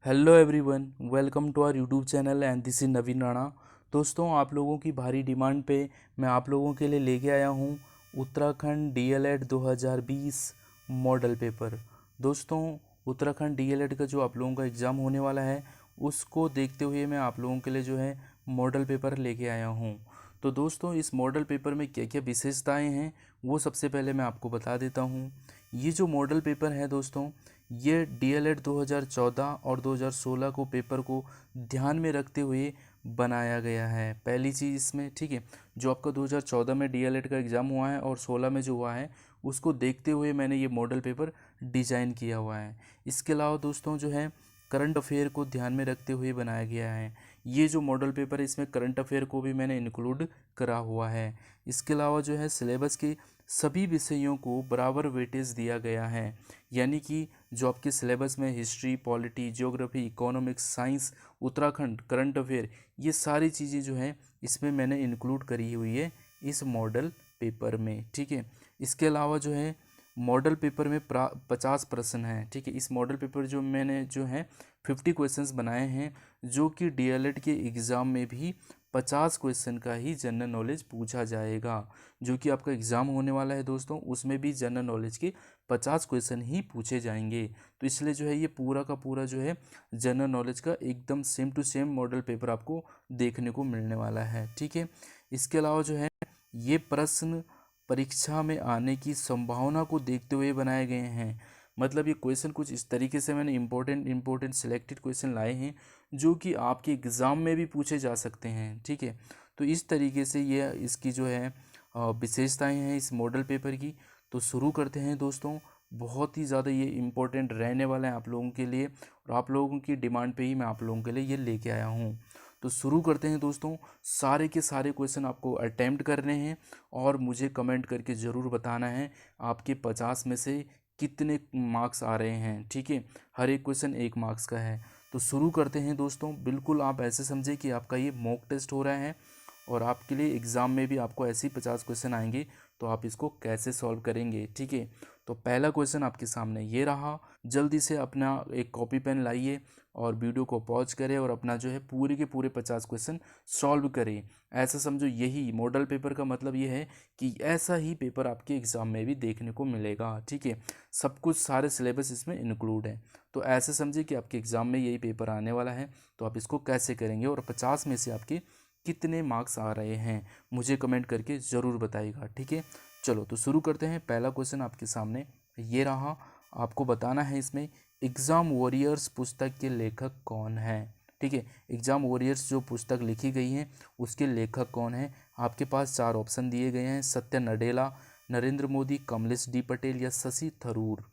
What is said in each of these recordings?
Hello everyone, welcome to our YouTube channel and this is Naveen Rana. दोस्तों, आप लोगों की भारी डिमांड पे मैं आप लोगों के लिए लेके आया हूँ उत्तराखंड डीएलएड 2020 मॉडल पेपर। दोस्तों, उत्तराखंड डीएलएड का जो आप लोगों का एग्ज़ाम होने वाला है उसको देखते हुए मैं आप लोगों के लिए जो है मॉडल पेपर लेके आया हूँ। तो दोस्तों, इस मॉडल पेपर में क्या क्या विशेषताएँ हैं वो सबसे पहले मैं आपको बता देता हूँ। ये जो मॉडल पेपर है दोस्तों, ये डीएलएड 2014 और 2016 को पेपर को ध्यान में रखते हुए बनाया गया है। पहली चीज़ इसमें, ठीक है, जो आपका 2014 में डीएलएड का एग्ज़ाम हुआ है और 16 में जो हुआ है उसको देखते हुए मैंने ये मॉडल पेपर डिज़ाइन किया हुआ है। इसके अलावा दोस्तों जो है करंट अफेयर को ध्यान में रखते हुए बनाया गया है। ये जो मॉडल पेपर है इसमें करंट अफेयर को भी मैंने इंक्लूड करा हुआ है। इसके अलावा जो है सिलेबस के सभी विषयों को बराबर वेटेज दिया गया है, यानी कि जो आपके सिलेबस में history, polity, geography, economics, science, Uttarakhand, current affair, ये सारी चीज़ें जो हैं इसमें मैंने इंक्लूड करी हुई है इस मॉडल पेपर में, ठीक है। इसके अलावा जो है मॉडल पेपर में 50 प्रश्न हैं, ठीक है। इस मॉडल पेपर जो मैंने जो है 50 क्वेश्चंस बनाए हैं, जो कि डीएलएड के एग्ज़ाम में भी 50 क्वेश्चन का ही जनरल नॉलेज पूछा जाएगा। जो कि आपका एग्ज़ाम होने वाला है दोस्तों, उसमें भी जनरल नॉलेज के 50 क्वेश्चन ही पूछे जाएंगे। तो इसलिए जो है ये पूरा का पूरा जो है जनरल नॉलेज का एकदम same to same model paper आपको देखने को मिलने वाला है, ठीक है। इसके अलावा जो है ये प्रश्न परीक्षा में आने की संभावना को देखते हुए बनाए गए हैं। मतलब ये क्वेश्चन कुछ इस तरीके से मैंने इम्पोर्टेंट सिलेक्टेड क्वेश्चन लाए हैं जो कि आपके एग्ज़ाम में भी पूछे जा सकते हैं, ठीक है। तो इस तरीके से ये इसकी जो है विशेषताएं हैं इस मॉडल पेपर की। तो शुरू करते हैं दोस्तों। बहुत ही ज़्यादा ये इम्पोर्टेंट रहने वाला है आप लोगों के लिए, और आप लोगों की डिमांड पे ही मैं आप लोगों के लिए ये लेके आया हूँ। तो शुरू करते हैं दोस्तों। सारे के सारे क्वेश्चन आपको अटेम्प्ट करने हैं और मुझे कमेंट करके ज़रूर बताना है आपके 50 में से कितने मार्क्स आ रहे हैं, ठीक है। हर एक क्वेश्चन 1 मार्क्स का है। तो शुरू करते हैं दोस्तों। बिल्कुल आप ऐसे समझे कि आपका ये मॉक टेस्ट हो रहा है और आपके लिए एग्ज़ाम में भी आपको ऐसे ही 50 क्वेश्चन आएंगे, तो आप इसको कैसे सॉल्व करेंगे, ठीक है। तो पहला क्वेश्चन आपके सामने ये रहा। जल्दी से अपना एक कॉपी पेन लाइए और वीडियो को पॉज करें और अपना जो है पूरे के पूरे 50 क्वेश्चन सॉल्व करें। ऐसा समझो, यही मॉडल पेपर का मतलब ये है कि ऐसा ही पेपर आपके एग्ज़ाम में भी देखने को मिलेगा, ठीक है। सब कुछ सारे सिलेबस इसमें इंक्लूड है। तो ऐसे समझिए कि आपके एग्ज़ाम में यही पेपर आने वाला है। तो आप इसको कैसे करेंगे और 50 में से आपके कितने मार्क्स आ रहे हैं मुझे कमेंट करके ज़रूर बताइएगा, ठीक है। चलो तो शुरू करते हैं। पहला क्वेश्चन आपके सामने ये रहा। आपको बताना है इसमें एग्ज़ाम वॉरियर्स पुस्तक के लेखक कौन है, ठीक है। एग्ज़ाम वॉरियर्स जो पुस्तक लिखी गई है उसके लेखक कौन है। आपके पास 4 ऑप्शन दिए गए हैं, सत्य नडेला, नरेंद्र मोदी, कमलेश डी पटेल या शशि थरूर।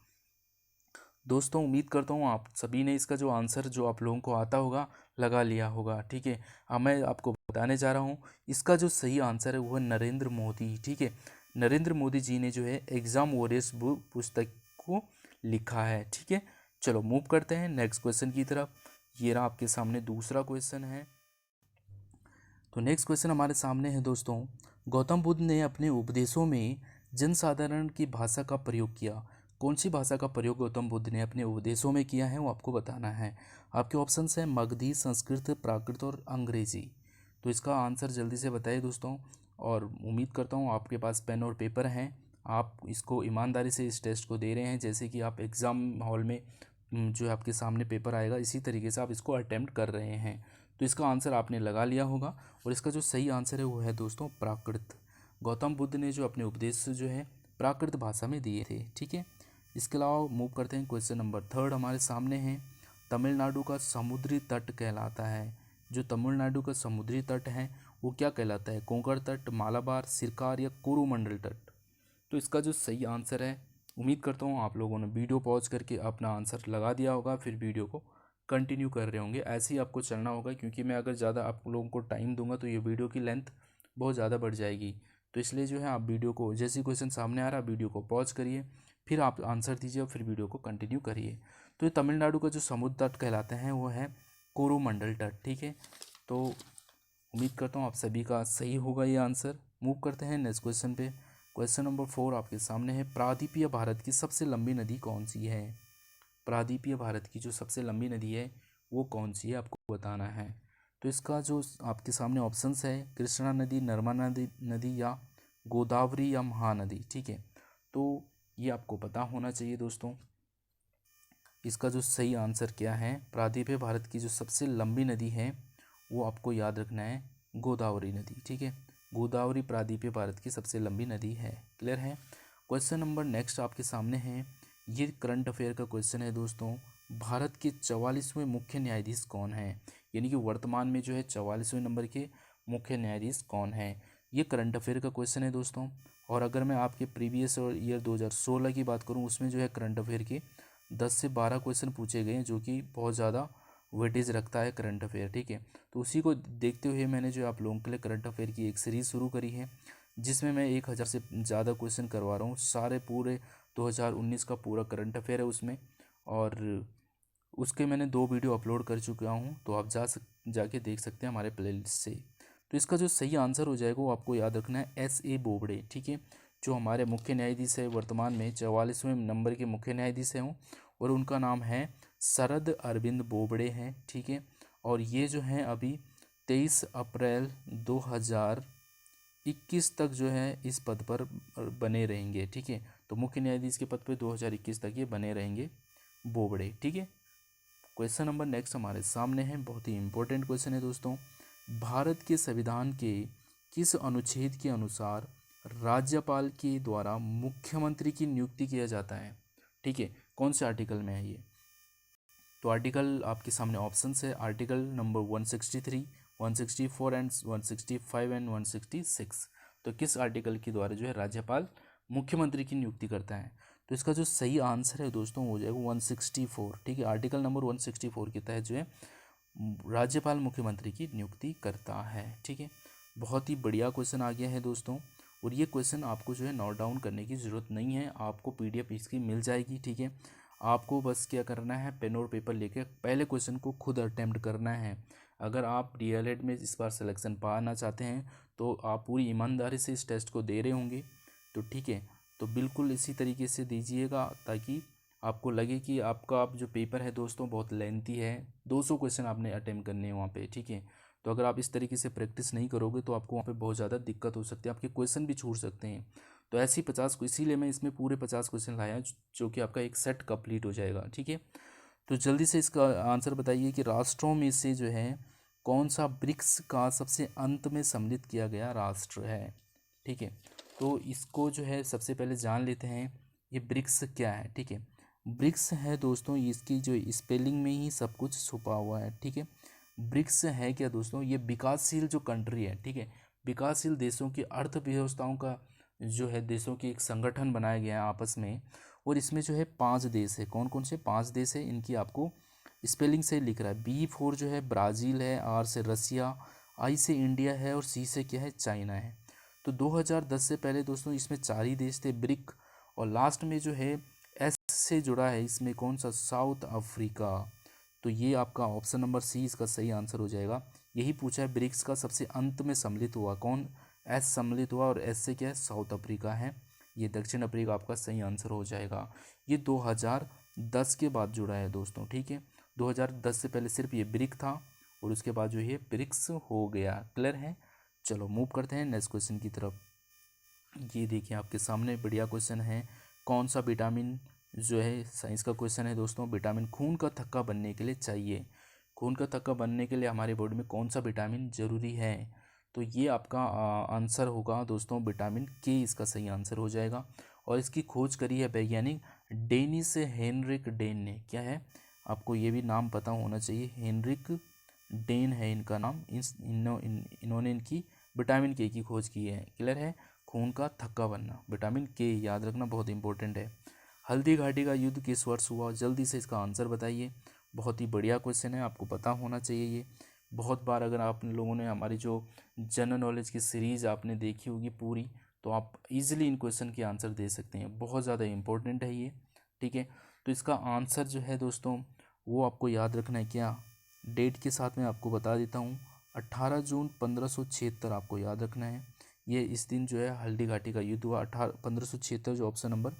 दोस्तों, उम्मीद करता हूँ आप सभी ने इसका जो आंसर जो आप लोगों को आता होगा लगा लिया होगा, ठीक है। अब मैं आपको बताने जा रहा हूँ इसका जो सही आंसर है वो है नरेंद्र मोदी, ठीक है। नरेंद्र मोदी जी ने जो है एग्ज़ाम वॉरियर्स बुक पुस्तक को लिखा है, ठीक है। चलो मूव करते हैं नेक्स्ट क्वेश्चन की तरफ। ये रहा आपके सामने दूसरा क्वेश्चन है। तो नेक्स्ट क्वेश्चन हमारे सामने है दोस्तों। गौतम बुद्ध ने अपने उपदेशों में जनसाधारण की भाषा का प्रयोग किया। कौन सी भाषा का प्रयोग गौतम बुद्ध ने अपने उपदेशों में किया है वो आपको बताना है। आपके ऑप्शंस हैं मगधी, संस्कृत, प्राकृत और अंग्रेजी। तो इसका आंसर जल्दी से बताइए दोस्तों। और उम्मीद करता हूँ आपके पास पेन और पेपर हैं, आप इसको ईमानदारी से इस टेस्ट को दे रहे हैं जैसे कि आप एग्ज़ाम हॉल में जो है आपके सामने पेपर आएगा इसी तरीके से आप इसको अटेम्प्ट कर रहे हैं। तो इसका आंसर आपने लगा लिया होगा और इसका जो सही आंसर है वो है दोस्तों प्राकृत। गौतम बुद्ध ने जो अपने उपदेश जो है प्राकृत भाषा में दिए थे, ठीक है। इसके अलावा मूव करते हैं क्वेश्चन नंबर 3 हमारे सामने है। तमिलनाडु का समुद्री तट कहलाता है। जो तमिलनाडु का समुद्री तट है वो क्या कहलाता है। कोंकण तट, मालाबार, सिरकार या कोरोमंडल तट। तो इसका जो सही आंसर है, उम्मीद करता हूँ आप लोगों ने वीडियो पॉज करके अपना आंसर लगा दिया होगा, फिर वीडियो को कंटिन्यू कर रहे होंगे। ऐसे ही आपको चलना होगा क्योंकि मैं अगर ज़्यादा आप लोगों को टाइम दूंगा तो ये वीडियो की लेंथ बहुत ज़्यादा बढ़ जाएगी। तो इसलिए जो है आप वीडियो को जैसे क्वेश्चन सामने आ रहा है वीडियो को पॉज करिए, फिर आप आंसर दीजिए और फिर वीडियो को कंटिन्यू करिए। तो ये तमिलनाडु का जो समुद्र तट कहलाते हैं वो है कोरोमंडल तट, ठीक है। तो उम्मीद करता हूँ आप सभी का सही होगा ये आंसर। मूव करते हैं नेक्स्ट क्वेश्चन पे। क्वेश्चन नंबर 4 आपके सामने है। प्रायद्वीपीय भारत की सबसे लंबी नदी कौन सी है। प्रायद्वीपीय भारत की जो सबसे लंबी नदी है वो कौन सी है आपको बताना है। तो इसका जो आपके सामने ऑप्शंस है, कृष्णा नदी, नर्मदा नदी या गोदावरी या महानदी। ठीक है, तो ये आपको पता होना चाहिए दोस्तों। इसका जो सही आंसर क्या है, प्रायद्वीपीय भारत की जो सबसे लंबी नदी है वो आपको याद रखना है, गोदावरी नदी। ठीक है, गोदावरी प्रायद्वीपीय भारत की सबसे लंबी नदी है। क्लियर है। क्वेश्चन नंबर नेक्स्ट आपके सामने है, ये करंट अफेयर का क्वेश्चन है दोस्तों। भारत के 44वें मुख्य न्यायाधीश कौन है, यानी कि वर्तमान में जो है 44वें नंबर के मुख्य न्यायाधीश कौन है। ये करंट अफेयर का क्वेश्चन है दोस्तों। और अगर मैं आपके प्रीवियस ईयर 2016 की बात करूँ, उसमें जो है करंट अफेयर के 10 से 12 क्वेश्चन पूछे गए हैं, जो कि बहुत ज़्यादा वेटेज रखता है करंट अफेयर। ठीक है, तो उसी को देखते हुए मैंने जो आप लोगों के लिए करंट अफेयर की एक सीरीज़ शुरू करी है, जिसमें मैं 1000 से ज़्यादा क्वेश्चन करवा रहा हूँ। सारे पूरे 2019 का पूरा करंट अफेयर है उसमें, और उसके मैंने 2 वीडियो अपलोड कर चुका हूँ, तो आप जाके देख सकते हैं हमारे प्लेलिस्ट से। तो इसका जो सही आंसर हो जाएगा वो आपको याद रखना है, S.A. बोबड़े। ठीक है, जो हमारे मुख्य न्यायाधीश है वर्तमान में 44वें नंबर के मुख्य न्यायाधीश हैं वो, और उनका नाम है शरद अरविंद बोबड़े हैं। ठीक है, और ये जो हैं अभी 23 अप्रैल 2021 तक जो है इस पद पर बने रहेंगे। ठीक है, तो मुख्य न्यायाधीश के पद पर 2021 तक ये बने रहेंगे बोबड़े। ठीक है, क्वेश्चन नंबर नेक्स्ट हमारे सामने है, बहुत ही इंपॉर्टेंट क्वेश्चन है दोस्तों। भारत के संविधान के किस अनुच्छेद के अनुसार राज्यपाल के द्वारा मुख्यमंत्री की नियुक्ति किया जाता है। ठीक है, कौन से आर्टिकल में है ये, तो आर्टिकल आपके सामने ऑप्शंस है, आर्टिकल नंबर 163, 164 एंड 165 एंड 166। तो किस आर्टिकल के द्वारा जो है राज्यपाल मुख्यमंत्री की नियुक्ति करता है। तो इसका जो सही आंसर है दोस्तों हो जाएगा 164। ठीक है, आर्टिकल नंबर 164 के तहत जो है राज्यपाल मुख्यमंत्री की नियुक्ति करता है। ठीक है, बहुत ही बढ़िया क्वेश्चन आ गया है दोस्तों, और ये क्वेश्चन आपको जो है नोट डाउन करने की ज़रूरत नहीं है, आपको PDF इसकी मिल जाएगी। ठीक है, आपको बस क्या करना है, पेन और पेपर लेके पहले क्वेश्चन को खुद अटेम्प्ट करना है। अगर आप DLED में इस बार सिलेक्शन पाना चाहते हैं, तो आप पूरी ईमानदारी से इस टेस्ट को दे रहे होंगे, तो ठीक है, तो बिल्कुल इसी तरीके से दीजिएगा, ताकि आपको लगे कि आपका जो पेपर है दोस्तों बहुत लेंथी है, 200 क्वेश्चन आपने अटेम्प्ट करने हैं वहाँ पे। ठीक है, तो अगर आप इस तरीके से प्रैक्टिस नहीं करोगे तो आपको वहाँ पे बहुत ज़्यादा दिक्कत हो सकती है, आपके क्वेश्चन भी छूट सकते हैं। तो ऐसी 50 को, इसीलिए मैं इसमें पूरे 50 क्वेश्चन लाया, जो कि आपका एक सेट कंप्लीट हो जाएगा। ठीक है, तो जल्दी से इसका आंसर बताइए कि राष्ट्रों में से जो है कौन सा ब्रिक्स का सबसे अंत में सम्मिलित किया गया राष्ट्र है। ठीक है, तो इसको जो है सबसे पहले जान लेते हैं, ये ब्रिक्स क्या है। ठीक है, ब्रिक्स है दोस्तों, इसकी जो स्पेलिंग में ही सब कुछ छुपा हुआ है। ठीक है, ब्रिक्स है क्या दोस्तों, ये विकासशील जो कंट्री है, ठीक है, विकासशील देशों की अर्थव्यवस्थाओं का जो है देशों की एक संगठन बनाया गया है आपस में, और इसमें जो है 5 देश है। कौन कौन से 5 देश है, इनकी आपको स्पेलिंग से लिख रहा है। B 4 जो है ब्राज़ील है, R से रसिया, I से इंडिया है, और C से क्या है, चाइना है। तो 2010 से पहले दोस्तों इसमें 4 ही देश थे ब्रिक, और लास्ट में जो है S से जुड़ा है इसमें कौन सा, साउथ अफ्रीका। तो ये आपका ऑप्शन नंबर C इसका सही आंसर हो जाएगा। यही पूछा है, ब्रिक्स का सबसे अंत में सम्मिलित हुआ कौन, S सम्मिलित हुआ, और S से क्या है, साउथ अफ्रीका है। ये दक्षिण अफ्रीका आपका सही आंसर हो जाएगा। ये 2010 के बाद जुड़ा है दोस्तों। ठीक है, 2010 से पहले सिर्फ ये ब्रिक था, और उसके बाद जो ये ब्रिक्स हो गया। क्लियर है, चलो मूव करते हैं नेक्स्ट क्वेश्चन की तरफ। ये देखिए आपके सामने बढ़िया क्वेश्चन है, कौन सा विटामिन जो है, साइंस का क्वेश्चन है दोस्तों, विटामिन खून का थक्का बनने के लिए चाहिए। खून का थक्का बनने के लिए हमारे बॉडी में कौन सा विटामिन जरूरी है, तो ये आपका आंसर होगा दोस्तों विटामिन के, इसका सही आंसर हो जाएगा। और इसकी खोज करी है वैज्ञानिक डेनिस हेनरिक डेन ने। क्या है, आपको ये भी नाम पता होना चाहिए, हेनरिक डेन है इनका नाम। इन्होंने इनकी विटामिन के की खोज की है। क्लियर है, खून का थक्का बनना, विटामिन के याद रखना बहुत इंपॉर्टेंट है। हल्दी घाटी का युद्ध किस वर्ष हुआ, जल्दी से इसका आंसर बताइए। बहुत ही बढ़िया क्वेश्चन है, आपको पता होना चाहिए ये। बहुत बार अगर आप लोगों ने हमारी जो जनरल नॉलेज की सीरीज़ आपने देखी होगी पूरी, तो आप इजीली इन क्वेश्चन के आंसर दे सकते हैं, बहुत ज़्यादा इंपॉर्टेंट है ये। ठीक है, तो इसका आंसर जो है दोस्तों वो आपको याद रखना है। क्या डेट के साथ मैं आपको बता देता हूँ, 18 जून 1576 आपको याद रखना है। ये इस दिन जो है हल्दी घाटी का युद्ध हुआ, 1576, जो ऑप्शन नंबर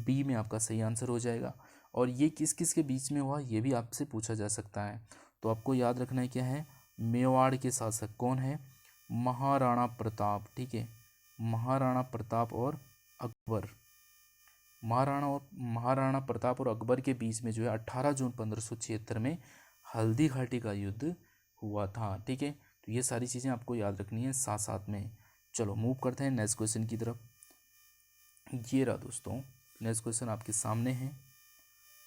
B में आपका सही आंसर हो जाएगा। और ये किस किस के बीच में हुआ ये भी आपसे पूछा जा सकता है। तो आपको याद रखना है क्या है, मेवाड़ के शासक कौन है, महाराणा प्रताप। ठीक है, महाराणा प्रताप और अकबर। महाराणा प्रताप और अकबर के बीच में जो है 18 जून 1576 में हल्दी घाटी का युद्ध हुआ था। ठीक है, तो ये सारी चीज़ें आपको याद रखनी है साथ साथ में। चलो मूव करते हैं नेक्स्ट क्वेश्चन की तरफ। ये रहा दोस्तों, नेक्स्ट क्वेश्चन आपके सामने है।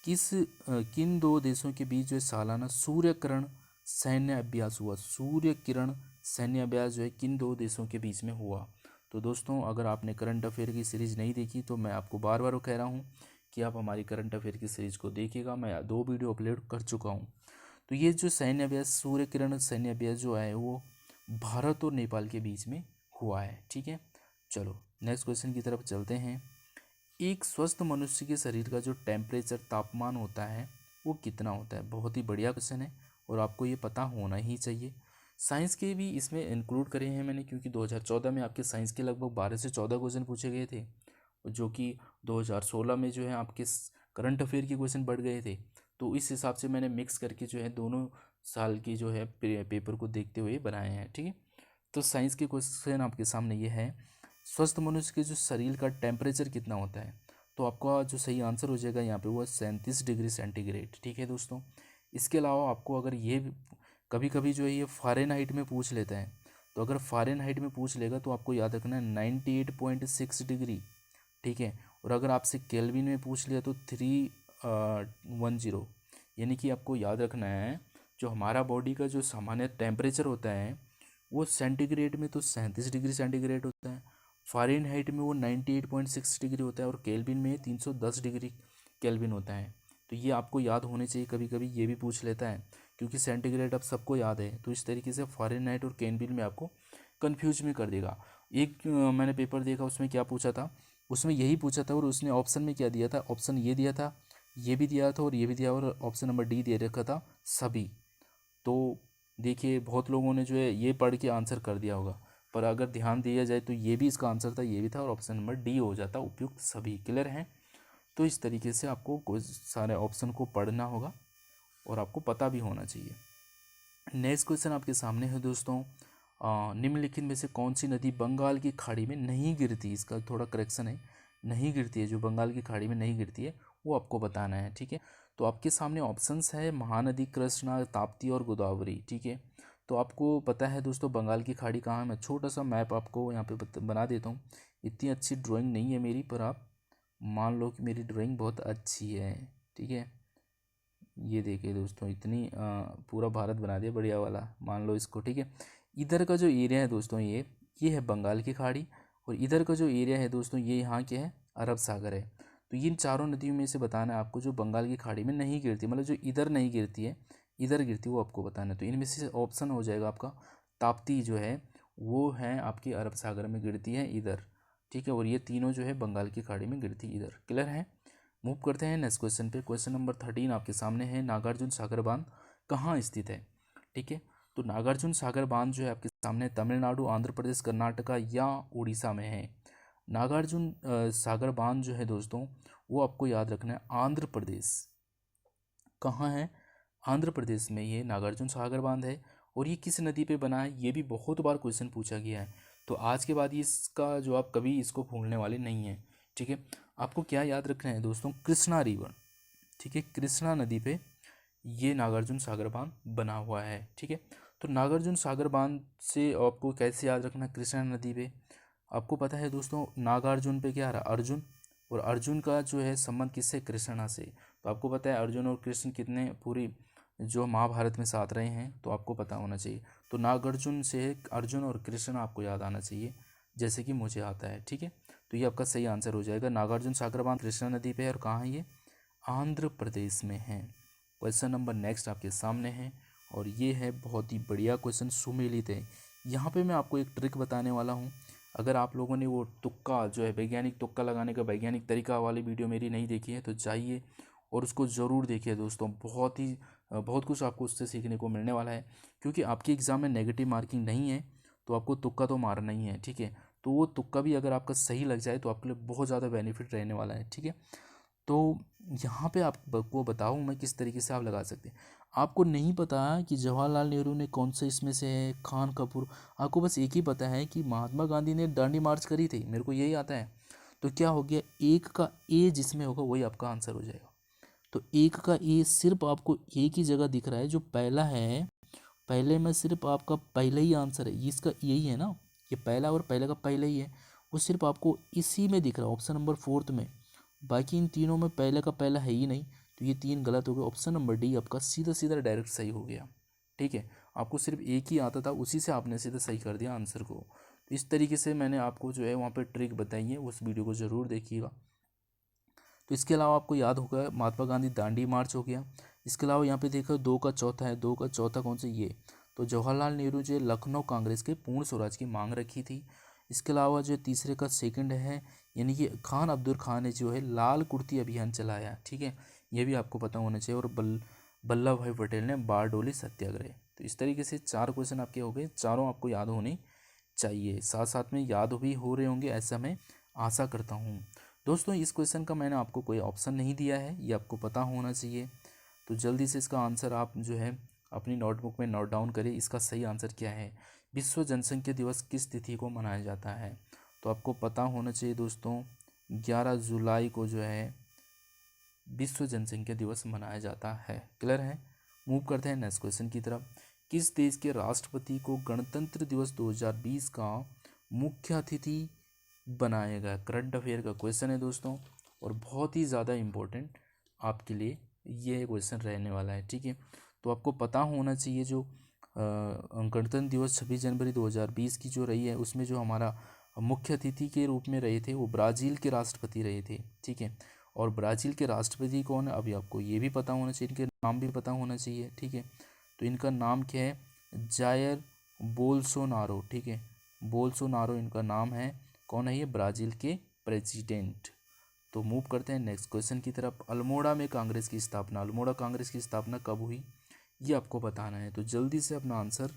किन दो देशों के बीच जो है सालाना सूर्य किरण सैन्य अभ्यास हुआ। सूर्य किरण सैन्य अभ्यास जो है किन दो देशों के बीच में हुआ। तो दोस्तों अगर आपने करंट अफेयर की सीरीज़ नहीं देखी तो मैं आपको बार बार कह रहा हूँ कि आप हमारी करंट अफेयर की सीरीज़ को देखिएगा। मैं 2 वीडियो अपलोड कर चुका हूँ। तो ये जो सैन्य अभ्यास, सूर्य किरण सैन्य अभ्यास जो है वो भारत और नेपाल के बीच में हुआ है। ठीक है, चलो नेक्स्ट क्वेश्चन की तरफ चलते हैं। एक स्वस्थ मनुष्य के शरीर का जो टेम्परेचर तापमान होता है वो कितना होता है। बहुत ही बढ़िया क्वेश्चन है और आपको ये पता होना ही चाहिए। साइंस के भी इसमें इंक्लूड करे हैं मैंने, क्योंकि 2014 में आपके साइंस के लगभग 12 से 14 क्वेश्चन पूछे गए थे, जो कि 2016 में जो है आपके करंट अफेयर के क्वेश्चन बढ़ गए थे। तो इस हिसाब से मैंने मिक्स करके जो है दोनों साल की जो है पेपर को देखते हुए बनाए हैं। ठीक है, तो साइंस के क्वेश्चन आपके सामने ये है, स्वस्थ मनुष्य के जो शरीर का टेम्परेचर कितना होता है। तो आपका जो सही आंसर हो जाएगा यहाँ पे वो 37 डिग्री सेंटीग्रेड। ठीक है दोस्तों, इसके अलावा आपको अगर ये कभी कभी जो है ये फ़ारेनहाइट में पूछ लेता है, तो अगर फ़ारेनहाइट में पूछ लेगा तो आपको याद रखना है 98.6 डिग्री। ठीक है, और अगर आपसे केल्विन में पूछ लिया तो 310, यानी कि आपको याद रखना है जो हमारा बॉडी का जो सामान्य टेम्परेचर होता है वो सेंटीग्रेड में तो 37 डिग्री सेंटीग्रेड होता है, फ़ारेनहाइट में वो 98.6 डिग्री होता है और केल्विन में 310 डिग्री केल्विन होता है। तो ये आपको याद होने चाहिए, कभी कभी ये भी पूछ लेता है क्योंकि सेंटीग्रेड अब सबको याद है। तो इस तरीके से फ़ारेनहाइट और केल्विन में आपको कन्फ्यूज में कर देगा। एक मैंने पेपर देखा उसमें क्या पूछा था, उसमें यही पूछा था और उसने ऑप्शन में क्या दिया था, ऑप्शन ये दिया था, ये भी दिया था और ये भी दिया, और ऑप्शन नंबर डी दे रखा था सभी। तो देखिए बहुत लोगों ने जो है ये पढ़ के आंसर कर दिया होगा, पर अगर ध्यान दिया जाए तो ये भी इसका आंसर था, ये भी था, और ऑप्शन नंबर डी हो जाता उपयुक्त सभी। क्लियर हैं। तो इस तरीके से आपको कुछ सारे ऑप्शन को पढ़ना होगा और आपको पता भी होना चाहिए। नेक्स्ट क्वेश्चन आपके सामने है दोस्तों, निम्नलिखित में से कौन सी नदी बंगाल की खाड़ी में नहीं गिरती। इसका थोड़ा करेक्शन है, नहीं गिरती है, जो बंगाल की खाड़ी में नहीं गिरती है वो आपको बताना है। ठीक है, तो आपके सामने ऑप्शंस है महानदी, कृष्णा, ताप्ती और गोदावरी। ठीक है, तो आपको पता है दोस्तों बंगाल की खाड़ी कहाँ है। मैं छोटा सा मैप आपको यहाँ पे बना देता हूँ। इतनी अच्छी ड्राइंग नहीं है मेरी, पर आप मान लो कि मेरी ड्राइंग बहुत अच्छी है। ठीक है, ये देखिए दोस्तों, इतनी पूरा भारत बना दिया बढ़िया वाला, मान लो इसको। ठीक है, इधर का जो एरिया है दोस्तों ये है बंगाल की खाड़ी, और इधर का जो एरिया है दोस्तों ये यहाँ क्या है, अरब सागर है। तो इन चारों नदियों में से बताना है आपको जो बंगाल की खाड़ी में नहीं गिरती, मतलब जो इधर नहीं गिरती है इधर गिरती है, वो आपको बताना है। तो इनमें से ऑप्शन हो जाएगा आपका ताप्ती जो है वो है आपकी अरब सागर में गिरती है इधर। ठीक है, और ये तीनों जो है बंगाल की खाड़ी में गिरती इधर। क्लियर है। मूव करते हैं नेक्स्ट क्वेश्चन पे। क्वेश्चन नंबर 13 आपके सामने है, नागार्जुन सागर बांध कहाँ स्थित है। ठीक है, तो नागार्जुन सागर बांध जो है आपके सामने तमिलनाडु, आंध्र प्रदेश, कर्नाटका या उड़ीसा में है। नागार्जुन सागर बांध जो है दोस्तों वो आपको याद रखना है आंध्र प्रदेश। कहाँ है, आंध्र प्रदेश में ये नागार्जुन सागर बांध है। और ये किस नदी पे बना है, ये भी बहुत बार क्वेश्चन पूछा गया है। तो आज के बाद इसका जो आप कभी इसको भूलने वाले नहीं हैं। ठीक है, आपको क्या याद रखना है दोस्तों, कृष्णा रिवर। ठीक है, कृष्णा नदी पे ये नागार्जुन सागर बांध बना हुआ है। ठीक है, तो नागार्जुन सागर बांध से आपको कैसे याद रखना, कृष्णा नदी पे आपको पता है दोस्तों नागार्जुन पे क्या आ रहा, अर्जुन, और अर्जुन का जो है संबंध किससे, कृष्णा से। तो आपको पता है अर्जुन और कृष्ण कितने पूरी जो महाभारत में साथ रहे हैं, तो आपको पता होना चाहिए। तो नागार्जुन से अर्जुन और कृष्ण आपको याद आना चाहिए, जैसे कि मुझे आता है। ठीक है, तो ये आपका सही आंसर हो जाएगा। नागार्जुन सागर बांध कृष्णा नदी पे है और कहाँ है ये, आंध्र प्रदेश में है। क्वेश्चन नंबर नेक्स्ट आपके सामने है और ये है बहुत ही बढ़िया क्वेश्चन, सुमेलित है। यहाँ पे मैं आपको एक ट्रिक बताने वाला हूँ। अगर आप लोगों ने वो तुक्का जो है वैज्ञानिक तुक्का लगाने का वैज्ञानिक तरीका वाली वीडियो मेरी नहीं देखी है तो जाइए और उसको ज़रूर देखिए दोस्तों। बहुत कुछ आपको उससे सीखने को मिलने वाला है, क्योंकि आपके एग्ज़ाम में नेगेटिव मार्किंग नहीं है तो आपको तुक्का तो मारना ही है। ठीक है, तो वो तुक्का भी अगर आपका सही लग जाए तो आपके लिए बहुत ज़्यादा बेनिफिट रहने वाला है। ठीक है, तो यहाँ पे आपको बताऊँ मैं किस तरीके से आप लगा सकते हैं। आपको नहीं पता कि जवाहरलाल नेहरू ने कौन से इसमें से है, खान कपूर, आपको बस एक ही पता है कि महात्मा गांधी ने दांडी मार्च करी थी, मेरे को यही आता है। तो क्या हो गया, एक का ए जिसमें होगा वही आपका आंसर हो जाएगा। तो एक का ए सिर्फ आपको एक ही जगह दिख रहा है, जो पहला है, पहले में सिर्फ आपका पहले ही आंसर है, इसका यही है ना, ये पहला और पहले का पहले ही है, वो सिर्फ आपको इसी में दिख रहा है, ऑप्शन नंबर 4 में। बाकी इन तीनों में पहले का पहला है ही नहीं, तो ये 3 गलत हो गए। ऑप्शन नंबर डी आपका सीधा सीधा डायरेक्ट सही हो गया। ठीक है, आपको सिर्फ एक ही आता था, उसी से आपने सीधा सही कर दिया आंसर को। तो इस तरीके से मैंने आपको जो है वहाँ पे ट्रिक बताई है, उस वीडियो को ज़रूर देखिएगा। तो इसके अलावा आपको याद होगा महात्मा गांधी दांडी मार्च हो गया। इसके अलावा यहाँ पे देखो 2 का चौथा है, 2 का चौथा कौन सा, ये तो जवाहरलाल नेहरू जो लखनऊ कांग्रेस के पूर्ण स्वराज की मांग रखी थी। इसके अलावा जो तीसरे का सेकंड है, यानी कि खान अब्दुल खान ने जो है लाल कुर्ती अभियान चलाया। ठीक है, ये भी आपको पता होना चाहिए। और वल्लभ भाई पटेल ने बारडोली सत्याग्रह। तो इस तरीके से 4 क्वेश्चन आपके हो गए, चारों आपको याद होने चाहिए, साथ साथ में याद भी हो रहे होंगे, ऐसा मैं आशा करता हूँ। दोस्तों इस क्वेश्चन का मैंने आपको कोई ऑप्शन नहीं दिया है, ये आपको पता होना चाहिए। तो जल्दी से इसका आंसर आप जो है अपनी नोटबुक में नोट डाउन करें। इसका सही आंसर क्या है, विश्व जनसंख्या दिवस किस तिथि को मनाया जाता है। तो आपको पता होना चाहिए दोस्तों, 11 जुलाई को जो है विश्व जनसंख्या दिवस मनाया जाता है। क्लियर है। मूव करते हैं नेक्स्ट क्वेश्चन की तरफ। किस देश के राष्ट्रपति को गणतंत्र दिवस 2020 का मुख्य अतिथि बनाया गया। करंट अफेयर का क्वेश्चन है दोस्तों, और बहुत ही ज़्यादा इम्पोर्टेंट आपके लिए ये क्वेश्चन रहने वाला है। ठीक है, तो आपको पता होना चाहिए जो गणतंत्र दिवस 26 जनवरी 2020 की जो रही है, उसमें जो हमारा मुख्य अतिथि के रूप में रहे थे वो ब्राज़ील के राष्ट्रपति रहे थे। ठीक है, और ब्राज़ील के राष्ट्रपति कौन है, अभी आपको ये भी पता होना चाहिए, इनके नाम भी पता होना चाहिए। ठीक है, तो इनका नाम क्या है, जायर बोल्सोनारो। ठीक है, बोल्सोनारो इनका नाम है। कौन है ये, ब्राज़ील के प्रेसिडेंट। तो मूव करते हैं नेक्स्ट क्वेश्चन की तरफ। अल्मोड़ा में कांग्रेस की स्थापना, अल्मोड़ा कांग्रेस की स्थापना कब हुई, ये आपको बताना है। तो जल्दी से अपना आंसर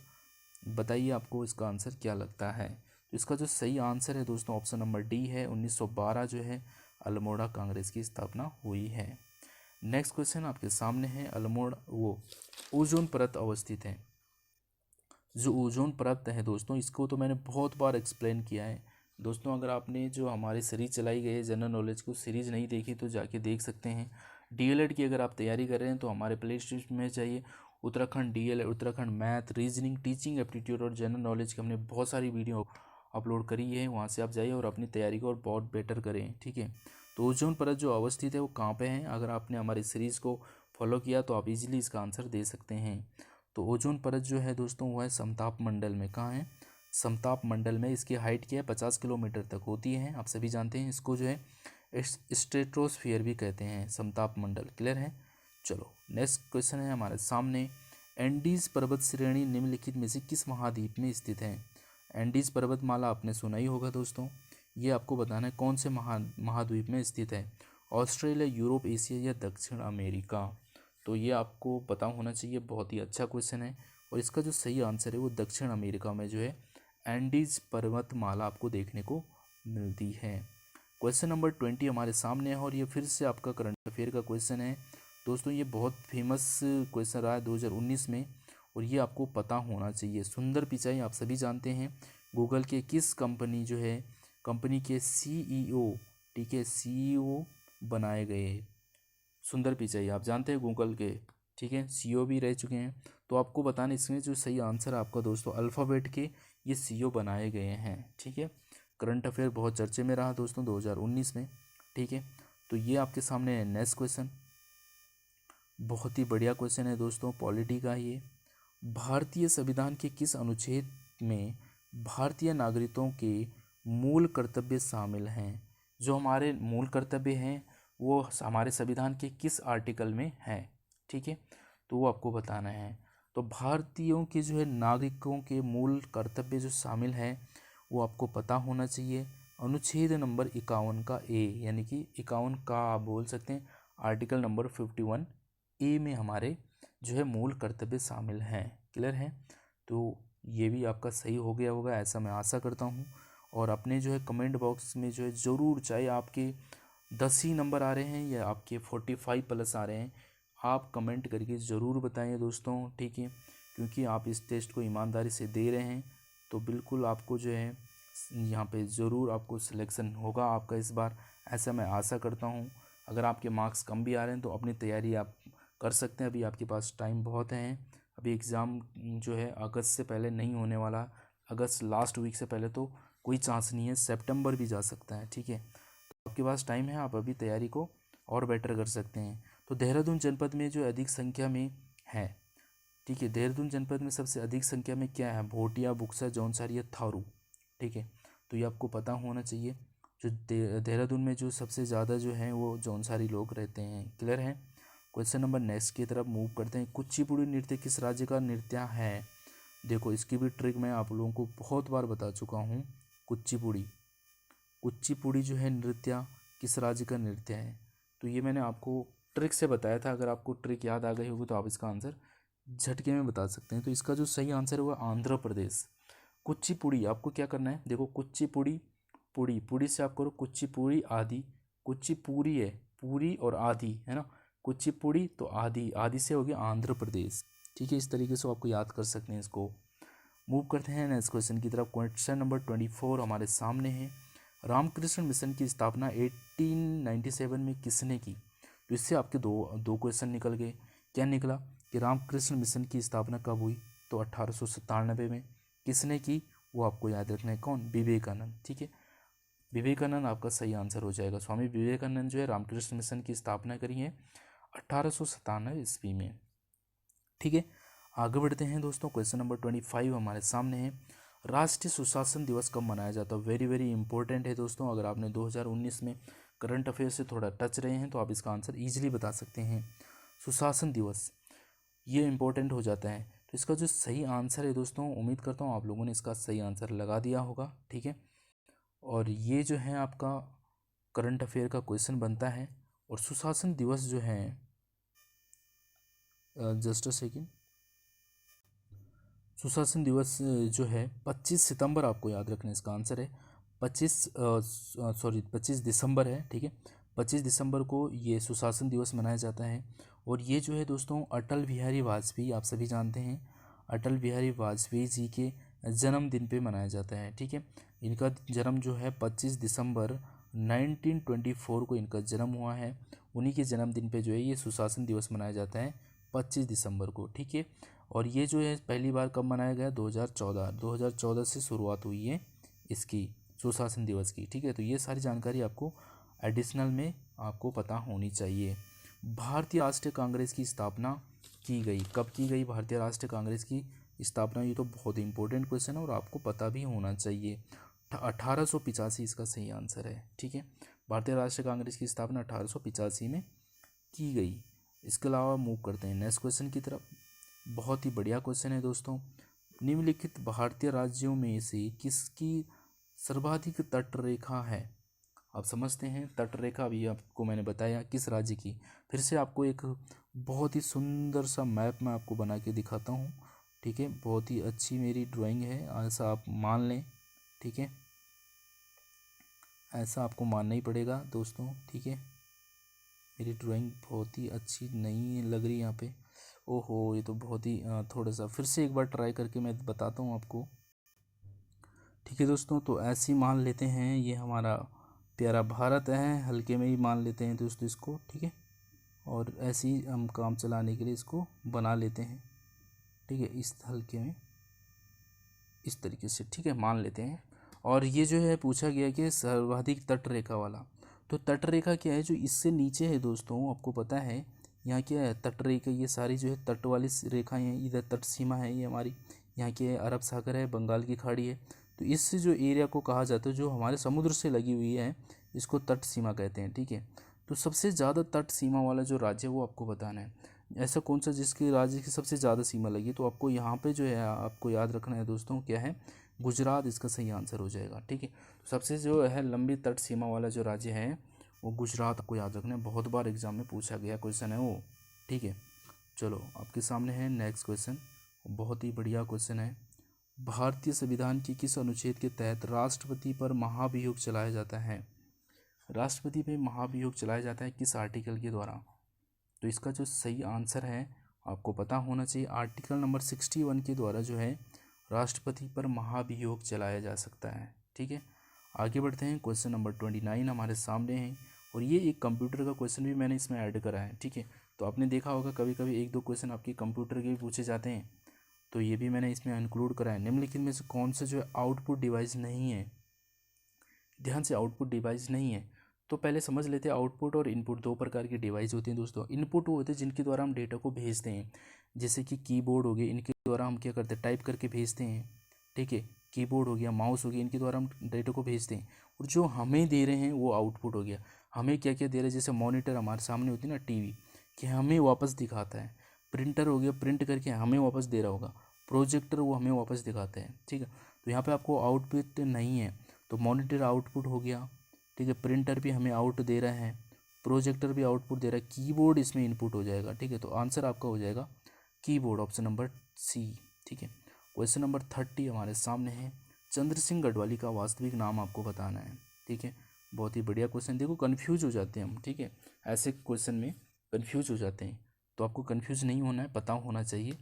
बताइए, आपको इसका आंसर क्या लगता है। तो इसका जो सही आंसर है दोस्तों ऑप्शन नंबर डी है, 1912 जो है अल्मोड़ा कांग्रेस की स्थापना हुई है। नेक्स्ट क्वेश्चन आपके सामने है, अल्मोड़ा वो ओजोन परत अवस्थित है। जो ओजोन परत है दोस्तों, इसको तो मैंने बहुत बार एक्सप्लेन किया है दोस्तों। अगर आपने जो हमारी सीरीज़ चलाई गई है जनरल नॉलेज को सीरीज़ नहीं देखी तो जाके देख सकते हैं। डीएलएड की अगर आप तैयारी कर रहे हैं तो हमारे प्ले लिस्ट में चाहिए Uttarakhand DElEd, Uttarakhand math, reasoning, teaching aptitude और जनरल नॉलेज की हमने बहुत सारी वीडियो अपलोड करी है, वहाँ से आप जाइए और अपनी तैयारी को और बहुत बेटर करें। ठीक है, तो ओजोन परत जो अवस्थित है वो कहाँ पे है, अगर आपने हमारी सीरीज़ को फॉलो किया तो आप इजीली इसका आंसर दे सकते हैं। तो ओजोन परत जो है दोस्तों वो है समताप मंडल में। कहाँ है, समताप मंडल में। इसकी हाइट क्या है, 50 किलोमीटर तक होती है, आप सभी जानते हैं। इसको जो है स्ट्रेटोस्फियर भी कहते हैं, समताप मंडल। क्लियर है। चलो नेक्स्ट क्वेश्चन है हमारे सामने, एंडीज पर्वत श्रेणी निम्नलिखित में से किस महाद्वीप में स्थित है। एंडीज पर्वतमाला आपने सुना ही होगा दोस्तों, ये आपको बताना है कौन से महाद्वीप में स्थित है। ऑस्ट्रेलिया, यूरोप, एशिया या दक्षिण अमेरिका। तो ये आपको पता होना चाहिए, बहुत ही अच्छा क्वेश्चन है। और इसका जो सही आंसर है वो दक्षिण अमेरिका में जो है एंडीज पर्वतमाला आपको देखने को मिलती है। क्वेश्चन नंबर 20 हमारे सामने है, और ये फिर से आपका करंट अफेयर का क्वेश्चन है दोस्तों। ये बहुत फेमस क्वेश्चन रहा है 2019 में, और ये आपको पता होना चाहिए। सुंदर पिचाई आप सभी जानते हैं, गूगल के किस कंपनी जो है, कंपनी के सीईओ, ठीक है, सीईओ बनाए गए। सुंदर पिचाई आप जानते हैं गूगल के, ठीक है, सीईओ भी रह चुके हैं। तो आपको बताना इसमें जो सही आंसर है आपका दोस्तों, अल्फ़ाबेट के ये सीईओ बनाए गए हैं। ठीक है, करंट अफेयर बहुत चर्चे में रहा दोस्तों 2019 में। ठीक है, तो ये आपके सामने है नेक्स्ट क्वेश्चन, बहुत ही बढ़िया क्वेश्चन है दोस्तों, पॉलिटी का। ये भारतीय संविधान के किस अनुच्छेद में भारतीय नागरिकों के मूल कर्तव्य शामिल हैं। जो हमारे मूल कर्तव्य हैं वो हमारे संविधान के किस आर्टिकल में है। ठीक है, तो वो आपको बताना है। तो भारतीयों के जो है नागरिकों के मूल कर्तव्य जो शामिल है वो आपको पता होना चाहिए। अनुच्छेद नंबर 51 का ए, यानी कि 51 का आप बोल सकते हैं, आर्टिकल नंबर 51 ए में हमारे जो है मूल कर्तव्य शामिल हैं। क्लियर है। तो ये भी आपका सही हो गया होगा, ऐसा मैं आशा करता हूँ। और अपने जो है कमेंट बॉक्स में जो है ज़रूर, चाहे आपके 10 ही नंबर आ रहे हैं या आपके 45 प्लस आ रहे हैं, आप कमेंट करके ज़रूर बताएं दोस्तों, ठीक है। क्योंकि आप इस टेस्ट को ईमानदारी से दे रहे हैं तो बिल्कुल आपको जो है यहाँ पे ज़रूर आपको सिलेक्शन होगा आपका इस बार, ऐसा मैं आशा करता हूँ। अगर आपके मार्क्स कम भी आ रहे हैं तो अपनी तैयारी आप कर सकते हैं, अभी आपके पास टाइम बहुत है। अभी एग्ज़ाम जो है अगस्त से पहले नहीं होने वाला, अगस्त लास्ट वीक से पहले तो कोई चांस नहीं है, सितंबर भी जा सकता है, ठीक है। तो आपके पास टाइम है, आप अभी तैयारी को और बेटर कर सकते हैं। तो देहरादून जनपद में जो अधिक संख्या में है, ठीक है, देहरादून जनपद में सबसे अधिक संख्या में क्या है, भोटिया, बुक्सा, जौनसारी या थारू, ठीक है। तो ये आपको पता होना चाहिए। जो देहरादून में जो सबसे ज़्यादा जो है वो जौनसारी लोग रहते हैं, क्लियर है। क्वेश्चन नंबर नेक्स्ट की तरफ मूव करते हैं। कुचिपुड़ी नृत्य किस राज्य का नृत्य है। देखो इसकी भी ट्रिक मैं आप लोगों को बहुत बार बता चुका हूँ। कुचिपुड़ी, कुचिपुड़ी जो है नृत्य किस राज्य का नृत्य है, तो ये मैंने आपको ट्रिक से बताया था। अगर आपको ट्रिक याद आ गई होगी तो आप इसका आंसर झटके में बता सकते हैं। तो इसका जो सही आंसर होगा आंध्र प्रदेश। कुचिपुड़ी आपको क्या करना है, देखो कुचिपुड़ी, पुड़ी, पुड़ी से आप करो कुचिपुड़ी आदि, कुचिपुड़ी है पूरी और आदि है ना, कुचिपुड़ी तो आदि, आदि से हो गया आंध्र प्रदेश, ठीक है। इस तरीके से आपको याद कर सकते हैं इसको। मूव करते हैं नेक्स्ट क्वेश्चन की तरफ। क्वेश्चन नंबर 24 हमारे सामने है। रामकृष्ण मिशन की स्थापना 1897 में किसने की। तो इससे आपके दो दो क्वेश्चन निकल गए। क्या निकला कि रामकृष्ण मिशन की स्थापना कब हुई, तो 1897 में। किसने की वो आपको याद रखना है, कौन, विवेकानंद, ठीक है। विवेकानंद आपका सही आंसर हो जाएगा। स्वामी विवेकानंद जो है रामकृष्ण मिशन की स्थापना करी है 1897 ईस्वी में, ठीक है। आगे बढ़ते हैं दोस्तों। क्वेश्चन नंबर 25 हमारे सामने है। राष्ट्रीय सुशासन दिवस कब मनाया जाता है। वेरी वेरी इंपॉर्टेंट है दोस्तों। अगर आपने 2019 में करंट अफेयर से थोड़ा टच रहे हैं तो आप इसका आंसर ईजिली बता सकते हैं। सुशासन दिवस ये इंपॉर्टेंट हो जाता है। तो इसका जो सही आंसर है दोस्तों, उम्मीद करता हूँ आप लोगों ने इसका सही आंसर लगा दिया होगा, ठीक है। और ये जो है आपका करंट अफेयर का क्वेश्चन बनता है। और सुशासन दिवस जो है, जस्ट अ सेकेंड, सुशासन दिवस जो है 25 सितंबर आपको याद रखना है। इसका आंसर है 25 दिसंबर है, ठीक है। 25 दिसंबर को ये सुशासन दिवस मनाया जाता है। और ये जो है दोस्तों अटल बिहारी वाजपेयी, आप सभी जानते हैं, अटल बिहारी वाजपेयी जी के जन्मदिन पे मनाया जाता है, ठीक है। इनका जन्म जो है 25 दिसंबर 1924 को इनका जन्म हुआ है। उन्हीं के जन्मदिन पे जो है ये सुशासन दिवस मनाया जाता है 25 दिसंबर को, ठीक है। और ये जो है पहली बार कब मनाया गया, 2014 से शुरुआत हुई है इसकी, सुशासन दिवस की, ठीक है। तो ये सारी जानकारी आपको एडिशनल में आपको पता होनी चाहिए। भारतीय राष्ट्रीय कांग्रेस की स्थापना की गई, कब की गई भारतीय राष्ट्रीय कांग्रेस की स्थापना, ये तो बहुत इंपॉर्टेंट क्वेश्चन है और आपको पता भी होना चाहिए। 1885 इसका सही आंसर है, ठीक है। भारतीय राष्ट्रीय कांग्रेस की स्थापना 1885 में की गई। इसके अलावा मूव करते हैं नेक्स्ट क्वेश्चन की तरफ। बहुत ही बढ़िया क्वेश्चन है दोस्तों। निम्नलिखित भारतीय राज्यों में से किसकी सर्वाधिक तट रेखा है। आप समझते हैं तट रेखा, अभी आपको मैंने बताया किस राज्य की। फिर से आपको एक बहुत ही सुंदर सा मैप मैं आपको बना के दिखाता हूँ, ठीक है। बहुत ही अच्छी मेरी ड्राइंग है, ऐसा आप मान लें, ठीक है। ऐसा आपको मानना ही पड़ेगा दोस्तों, ठीक है। मेरी ड्राइंग बहुत ही अच्छी नहीं लग रही यहाँ पे, ओहो ये तो बहुत ही थोड़ा सा फिर से एक बार ट्राई करके मैं बताता हूँ आपको, ठीक है दोस्तों। तो ऐसे ही मान लेते हैं ये हमारा प्यारा भारत है, हल्के में ही मान लेते हैं दोस्तों इसको, ठीक है। और ऐसे ही हम काम चलाने के लिए इसको बना लेते हैं, ठीक है, इस हल्के में इस तरीके से, ठीक है, मान लेते हैं। और ये जो है पूछा गया कि सर्वाधिक तट रेखा वाला, तो तट रेखा क्या है, जो इससे नीचे है दोस्तों, आपको पता है यहाँ क्या है, तट रेखा, ये सारी जो है तट वाली रेखाएं हैं, इधर तट सीमा है ये हमारी, यहाँ की अरब सागर है, बंगाल की खाड़ी है। तो इस जो एरिया को कहा जाता है, जो हमारे समुद्र से लगी हुई है, इसको तट सीमा कहते हैं, ठीक है। तो सबसे ज़्यादा तट सीमा वाला जो राज्य है वो आपको बताना है। ऐसा कौन सा जिसके राज्य की सबसे ज़्यादा सीमा लगी, तो आपको यहाँ पे जो है आपको याद रखना है दोस्तों, क्या है, गुजरात इसका सही आंसर हो जाएगा, ठीक है। तो सबसे जो है लंबी तट सीमा वाला जो राज्य है वो गुजरात, आपको याद रखना है, बहुत बार एग्जाम में पूछा गया क्वेश्चन है वो, ठीक है। चलो आपके सामने है नेक्स्ट क्वेश्चन, बहुत ही बढ़िया क्वेश्चन है। भारतीय संविधान के किस अनुच्छेद के तहत राष्ट्रपति पर महाभियोग चलाया जाता है। राष्ट्रपति पे महाभियोग चलाया जाता है किस आर्टिकल के द्वारा? तो इसका जो सही आंसर है आपको पता होना चाहिए, आर्टिकल नंबर 61 के द्वारा जो है राष्ट्रपति पर महाभियोग चलाया जा सकता है। ठीक है, आगे बढ़ते हैं। क्वेश्चन नंबर 29 हमारे सामने है और ये एक कंप्यूटर का क्वेश्चन भी मैंने इसमें ऐड करा है। ठीक है, तो आपने देखा होगा कभी कभी एक दो क्वेश्चन आपके कंप्यूटर के भी पूछे जाते हैं, तो ये भी मैंने इसमें इंक्लूड करा है। निम्नलिखित में से कौन सा जो है आउटपुट डिवाइस नहीं है? ध्यान से, आउटपुट डिवाइस नहीं है तो पहले समझ लेते हैं। आउटपुट और इनपुट दो प्रकार के डिवाइस होते हैं दोस्तों। इनपुट वो होते हैं जिनके द्वारा हम डेटा को भेजते हैं, जैसे कि कीबोर्ड हो गए, इनके द्वारा हम क्या करते हैं, टाइप करके भेजते हैं। ठीक है, कीबोर्ड हो गया, माउस हो गया, इनके द्वारा हम डेटा को भेजते हैं। और जो हमें दे रहे हैं वो आउटपुट हो गया। हमें क्या क्या दे रहे हैं, जैसे मॉनिटर हमारे सामने होती है ना, टीवी, कि हमें वापस दिखाता है। प्रिंटर हो गया, प्रिंट करके हमें वापस दे रहा होगा। प्रोजेक्टर वो हमें वापस दिखाता है। ठीक है, तो यहाँ पे आपको आउटपुट नहीं है, तो मॉनिटर आउटपुट हो गया। ठीक है, प्रिंटर भी हमें आउट दे रहा है, प्रोजेक्टर भी आउटपुट दे रहा है, कीबोर्ड इसमें इनपुट हो जाएगा। ठीक है, तो आंसर आपका हो जाएगा कीबोर्ड, ऑप्शन नंबर सी। ठीक है, क्वेश्चन नंबर 30 हमारे सामने है। चंद्र सिंह गढ़वाली का वास्तविक नाम आपको बताना है। ठीक है, बहुत ही बढ़िया क्वेश्चन। देखो कन्फ्यूज हो जाते हैं हम, ठीक है, ऐसे क्वेश्चन में कन्फ्यूज हो जाते हैं, तो आपको कन्फ्यूज नहीं होना है, पता होना चाहिए।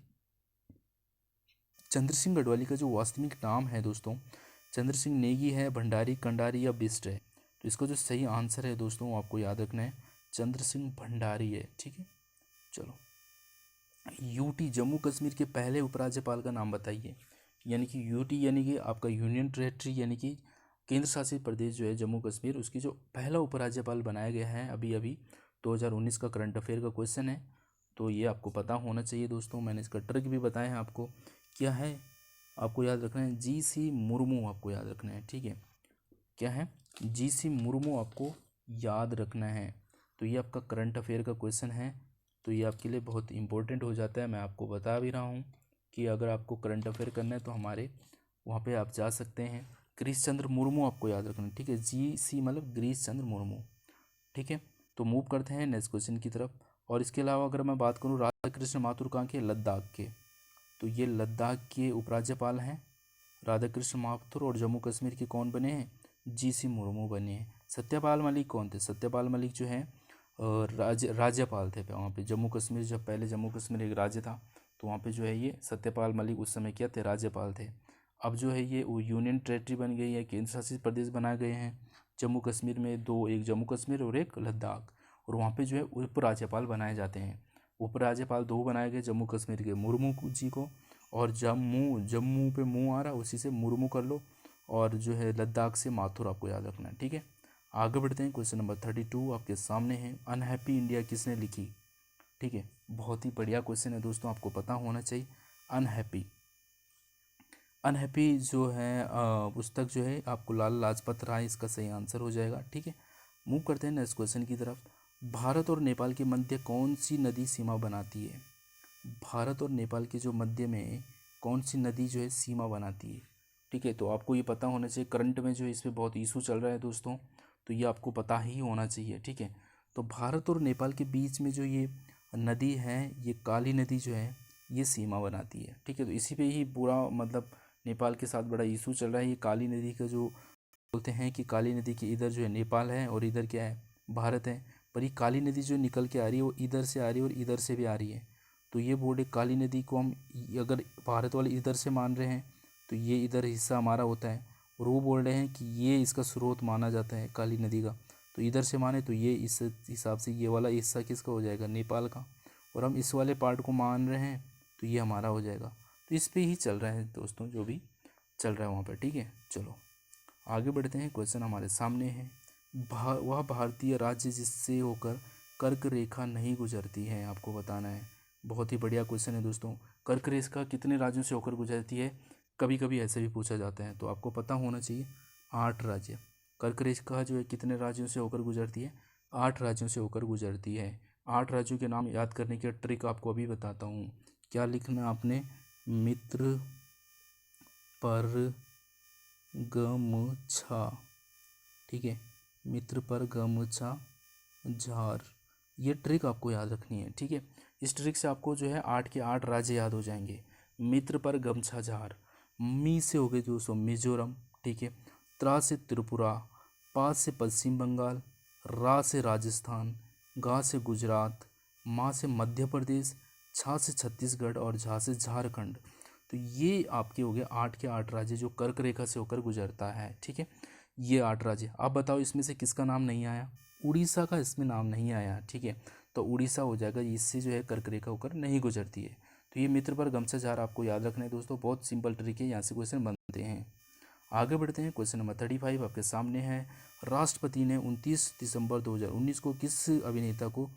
चंद्र सिंह गढ़वाली का जो वास्तविक नाम है दोस्तों, चंद्र सिंह नेगी है, भंडारी, कंडारी या बिष्ट है? तो इसका जो सही आंसर है दोस्तों वो आपको याद रखना है, चंद्र सिंह भंडारी है। ठीक है, चलो। यूटी जम्मू कश्मीर के पहले उपराज्यपाल का नाम बताइए। यानी कि यूटी यानी कि आपका यूनियन टेरेटरी, यानी कि केंद्र शासित प्रदेश जो है जम्मू कश्मीर, उसकी जो पहला उपराज्यपाल बनाया गया है अभी अभी 2019 का करंट अफेयर का क्वेश्चन है, तो ये आपको पता होना चाहिए दोस्तों। मैंने इसका ट्रिक भी बताया है आपको, क्या है आपको याद रखना है, जी.सी. मुर्मू आपको याद रखना है। ठीक है, क्या है, जी.सी. मुर्मू आपको याद रखना है। तो ये आपका करंट अफेयर का क्वेश्चन है, तो ये आपके लिए बहुत इंपॉर्टेंट हो जाता है। मैं आपको बता भी रहा हूँ कि अगर आपको करंट अफेयर करना है तो हमारे वहाँ पे आप जा सकते हैं। गिरीश चंद्र मुर्मू आपको याद रखना है। ठीक है, जी.सी. मतलब गिरीश चंद्र मुर्मू। ठीक है, तो मूव करते हैं नेक्स्ट क्वेश्चन की तरफ। और इसके अलावा अगर मैं बात करूँ राधा कृष्ण माथुर कहाँ के, लद्दाख के, तो ये लद्दाख के उपराज्यपाल हैं राधा कृष्ण माथुर। और जम्मू कश्मीर के कौन बने हैं, जी.सी. मुर्मू बने हैं। सत्यपाल मलिक कौन थे, सत्यपाल मलिक जो है राज्यपाल थे वहाँ पे जम्मू कश्मीर। जब पहले जम्मू कश्मीर एक राज्य था तो वहाँ पे जो है ये सत्यपाल मलिक उस समय क्या थे, राज्यपाल थे। अब जो है ये वो यूनियन टेरेटरी बन गई है, केंद्र शासित प्रदेश बनाए गए हैं जम्मू कश्मीर में दो, एक जम्मू कश्मीर और एक लद्दाख। और वहाँ पे जो है उपराज्यपाल बनाए जाते हैं। उपराज्यपाल दो बनाए गए, जम्मू कश्मीर के मुर्मू जी को, और जम्मू जम्मू पे मुँह आ रहा उसी से मुर्मू कर लो, और जो है लद्दाख से माथुर आपको याद रखना है। ठीक है, आगे बढ़ते हैं। क्वेश्चन नंबर 32 आपके सामने है। अनहैप्पी इंडिया किसने लिखी? ठीक है, बहुत ही बढ़िया क्वेश्चन है दोस्तों, आपको पता होना चाहिए। अनहैप्पी, अनहैप्पी जो है पुस्तक जो है आपको लाला लाजपत राय, इसका सही आंसर हो जाएगा। ठीक है, मूव करते हैं नेक्स्ट क्वेश्चन की तरफ। भारत और नेपाल के मध्य कौन सी नदी सीमा बनाती है? भारत और नेपाल के जो मध्य में कौन सी नदी जो है सीमा बनाती है? ठीक है, तो आपको ये पता होना चाहिए। करंट में जो है इस पर बहुत इशू चल रहा है दोस्तों, तो ये आपको पता ही होना चाहिए। ठीक है, तो भारत और नेपाल के बीच में जो ये नदी है, ये काली नदी जो है ये सीमा बनाती है। ठीक है, तो इसी पे ही पूरा मतलब नेपाल के साथ बड़ा इशू चल रहा है। ये काली नदी का जो बोलते हैं कि काली नदी के इधर जो है नेपाल है और इधर क्या है, भारत है। पर ये काली नदी जो निकल के आ रही है वो इधर से आ रही है और इधर से भी आ रही है। तो ये बोर्ड काली नदी को हम अगर भारत वाले इधर से मान रहे हैं तो ये इधर हिस्सा हमारा होता है, और वो बोल रहे हैं कि ये इसका स्रोत माना जाता है काली नदी का, तो इधर से माने तो ये इस हिसाब से ये वाला हिस्सा किसका हो जाएगा, नेपाल का। और हम इस वाले पार्ट को मान रहे हैं तो ये हमारा हो जाएगा। तो इस पे ही चल रहा है दोस्तों जो भी चल रहा है वहाँ पर। ठीक है, चलो आगे बढ़ते हैं। क्वेश्चन हमारे सामने है। वह भारतीय राज्य जिससे होकर कर्क रेखा नहीं गुजरती है, आपको बताना है। बहुत ही बढ़िया क्वेश्चन है दोस्तों। कर्क रेखा कितने राज्यों से होकर गुजरती है, कभी कभी ऐसे भी पूछा जाता है, तो आपको पता होना चाहिए 8 राज्य। कर्क रेखा जो है कितने राज्यों से होकर गुजरती है, 8 राज्यों से होकर गुजरती है। 8 राज्यों के नाम याद करने की ट्रिक आपको अभी बताता हूँ। क्या लिखना आपने, मित्र पर गमछा, ठीक है, मित्र पर गमछा झार, ये ट्रिक आपको याद रखनी है। ठीक है, इस ट्रिक से आपको जो है 8 के 8 राज्य याद हो जाएंगे। मित्र पर गमछा झार, मी से हो गए दोस्तों मिजोरम, ठीक है, त्रा से त्रिपुरा, पा से पश्चिम बंगाल, रा से राजस्थान, गा से गुजरात, मा से मध्य प्रदेश, छा से छत्तीसगढ़ और झा से झारखंड। तो ये आपके हो गए 8 के 8 राज्य जो कर्क रेखा से होकर गुजरता है। ठीक है, ये 8 राज्य। आप बताओ इसमें से किसका नाम नहीं आया? उड़ीसा का इसमें नाम नहीं आया। ठीक है, तो उड़ीसा हो जाएगा, इससे जो है कर्क रेखा होकर नहीं गुजरती है। तो ये मित्र पर गमछा झार आपको याद रखना है दोस्तों, बहुत सिंपल ट्रिक है, यहाँ से क्वेश्चन बनते हैं। आगे बढ़ते हैं, क्वेश्चन नंबर 35 आपके सामने है। राष्ट्रपति ने 29 दिसंबर 2019 को किस अभिनेता को